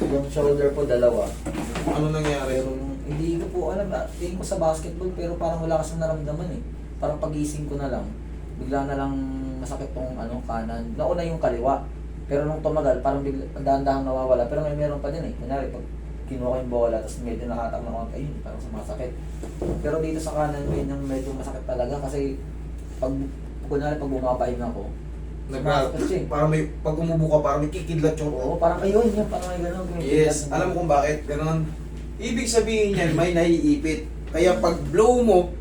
Yung shoulder po, dalawa. Ano nangyari? Pero hindi ko po alam. Tingin ko sa basketball, pero parang wala kasing naramdaman eh. Parang pagising ko na lang, bigla na lang masakit tong kanan. Nauna yung kaliwa. Pero nung tumagal, parang bigla, dahan-dahang nawawala. Pero ngayon meron pa din eh. Kunyari, pag kinuha ko yung bola, tapos medyo nakatak na konti, ayun, parang sumasakit. Pero dito sa kanan, yun yung medyo masakit talaga. Kasi, kunyari, pag bumapahinga ko, sumasakit siya eh. Parang may, pag umubo ka, parang may kikidlat yung Oo, parang ayun, yan, parang may gano'n. Yes, alam mo kung bakit? Ganon. Ibig sabihin yan, may naiipit. Kaya pag blow mo,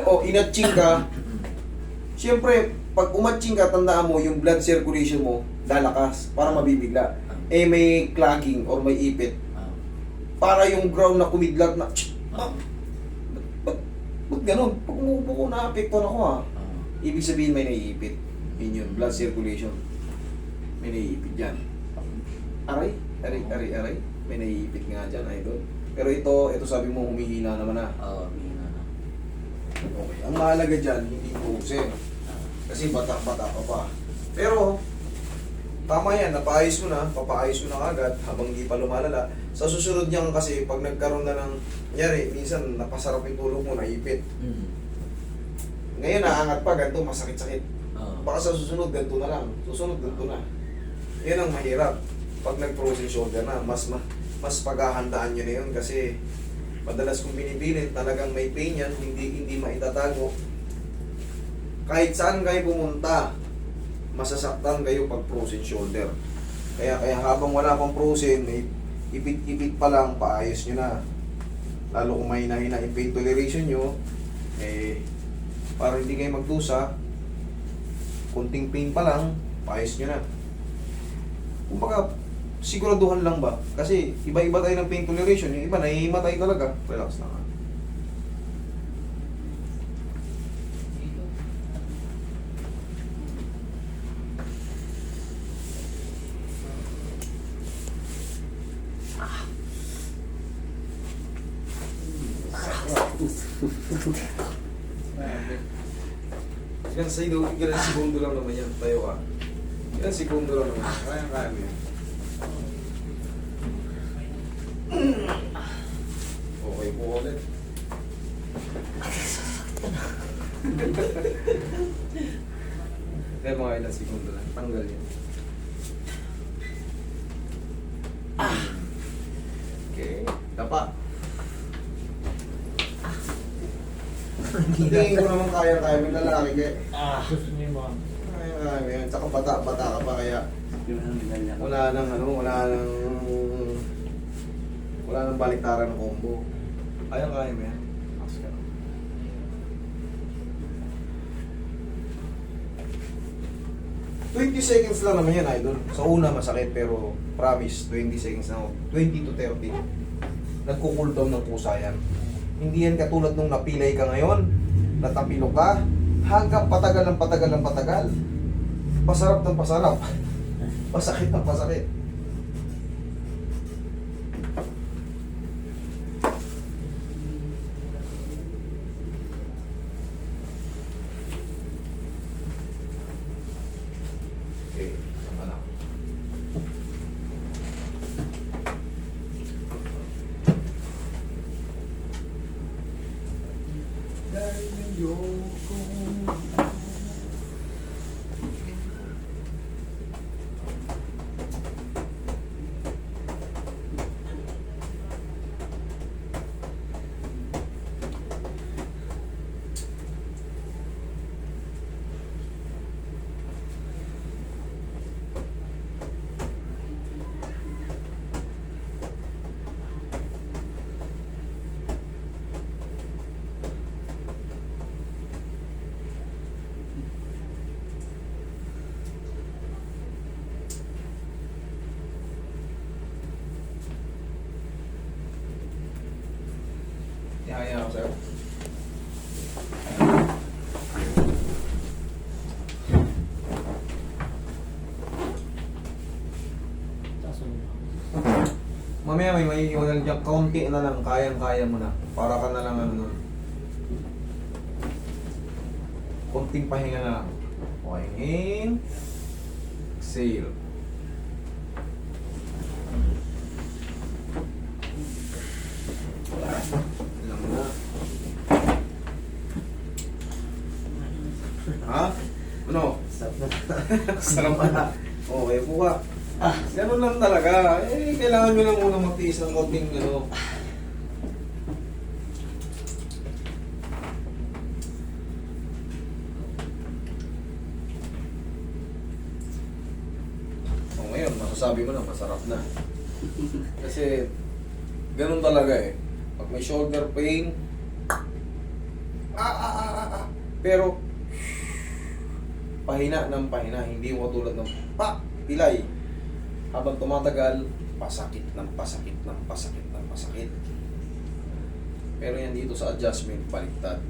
o inatsing ka, siyempre, pag umatsing ka, tandaan mo, yung blood circulation mo, lalakas, para mabibigla. Eh, may clogging or may ipit. Para yung ground na kumidlat na, ba't ganon? Pag umuupo ko, na-apektuhan ako ha. Ibig sabihin may naiipit. Yun yun, blood circulation. May naiipit dyan. Aray. May naiipit nga dyan, idol. Pero ito sabi mo, humihina naman na. Oo, mina na. Okay. Ang mahalaga dyan, hindi pusin. Kasi bata-bata ka pa. Pero, tama yan, napaayos mo na, papaayos mo na agad habang hindi pa lumalala. Sa susunod niyan kasi, pag nagkaroon na ng, nangyari, minsan napasarap yung tulog mo, naipit. Ngayon, naangat pa, ganito, masakit-sakit. Baka sa susunod, ganito na lang. Susunod, ganito na. Yan ang mahirap. Pag nag-frozen shoulder na, mas paghahandaan nyo na yun kasi madalas kung binipilit, talagang may pain yan, hindi maitatago. Kahit saan kayo pumunta, masasaktan kayo pag frozen shoulder. Kaya habang wala pang frozen, ipit-ipit pa lang, paayos nyo na. Lalo kung may hina yung pain toleration nyo, para hindi kayo magdusa, kunting pain pa lang, paayos nyo na. Kumbaga, siguraduhan lang ba? Kasi iba-iba tayo ng pain toleration, yung iba nahihimatay talaga. Relax lang ha. Ilan segundo lang naman yan. Tayo ka. Ilan segundo lang naman. Kaya mo yan. Okay po ulit. Kaya mga ilang segundo lang. Tanggal yan. Okay. Tapa. Tingin ko naman kaya-kaya. May lalaki kaya. Gusto niyo mo. Kaya mo yan. Tsaka bata ka pa kaya. Wala nang baliktaran ng combo. Kaya mo yan. Relax ka lang. "20 seconds lang naman yan, idol. Sa una masakit pero promise, 20 seconds na. 20 to 30. Nagko-cool down ng kusa yan. Hindi yan katulad nung napilay ka ngayon, natapilok ka, hanggang patagal ng patagal. Pasarap ng pasarap. Pasakit ng pasakit. Okay, sama na. Yaya ako sa'yo. Mamaya may maiiwanan dyan, kaunti na lang, kayang-kaya mo na. Para ka na lang nun. Kunting pahinga na lang. Okay, in. Exhale. Sarap na. Okay, buka. Ganun lang talaga. Eh, kailangan nyo lang muna magtiis ng konting ano. O ngayon, masasabi mo na masarap na. Kasi, ganun talaga eh. Pag may shoulder pain, pero, pahina ng pahina, hindi mo tulad ng pilay. Habang tumatagal, pasakit ng pasakit ng pasakit ng pasakit. Pero yan dito sa adjustment, baliktad.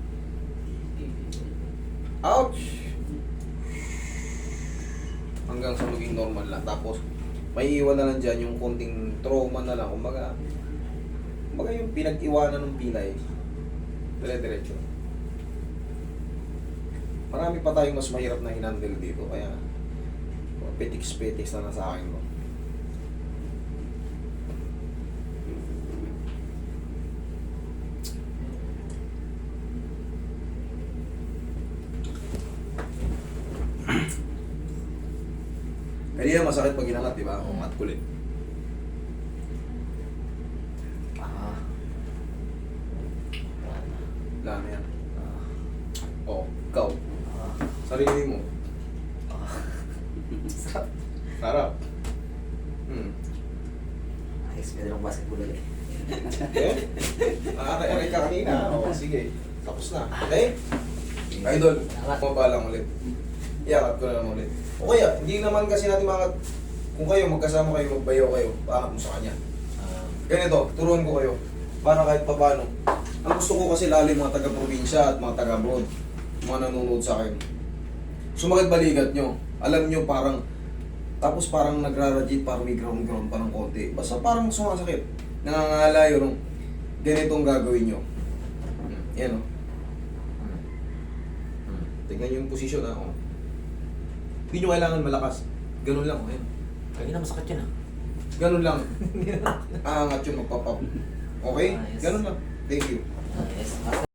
Ouch! Hanggang sa maging normal lang. Tapos, may iwan na lang dyan yung konting trauma na lang. Kumbaga yung pinag-iwanan ng pilay, dire-diretso. Marami pa tayong mas mahirap na hinandle dito. Kaya, petiks-petiks na sa akin mo. Kanina masakit pag inangat, di ba? O, at kulit. Wala na yan. O, ikaw. Sarili mo. Sarap. Sarap. Ayos, pwede lang basketball ulit. Eh? Aray ka kanina. O, sige. Tapos na. Okay? Idol, bumaba lang ulit. Iangat ko na lang ulit. O kaya, hindi naman kasi natin kung kayo magkasama kayo, magbayo kayo, paangat mo sa kanya. Ganito, turuan ko kayo. Para kahit paano. Ang gusto ko kasi lalo yung mga taga-probinsya at mga taga-abroad, mga nanonood sa akin. Sumakit balikat nyo. Alam nyo parang, tapos parang nagrarajit, parang may ground pa ng konti. Basta parang sumasakit. Nangangalayo nung ganitong gagawin nyo. Yan o. Tingnan nyo yung posisyon na. Oh. Hindi nyo kailangan malakas. Ganun lang. Ayan. Kanina masakit yun ah. Ganun lang. Aangat yung magpapap. Okay? Yes. Ganun lang. Thank you. Yes.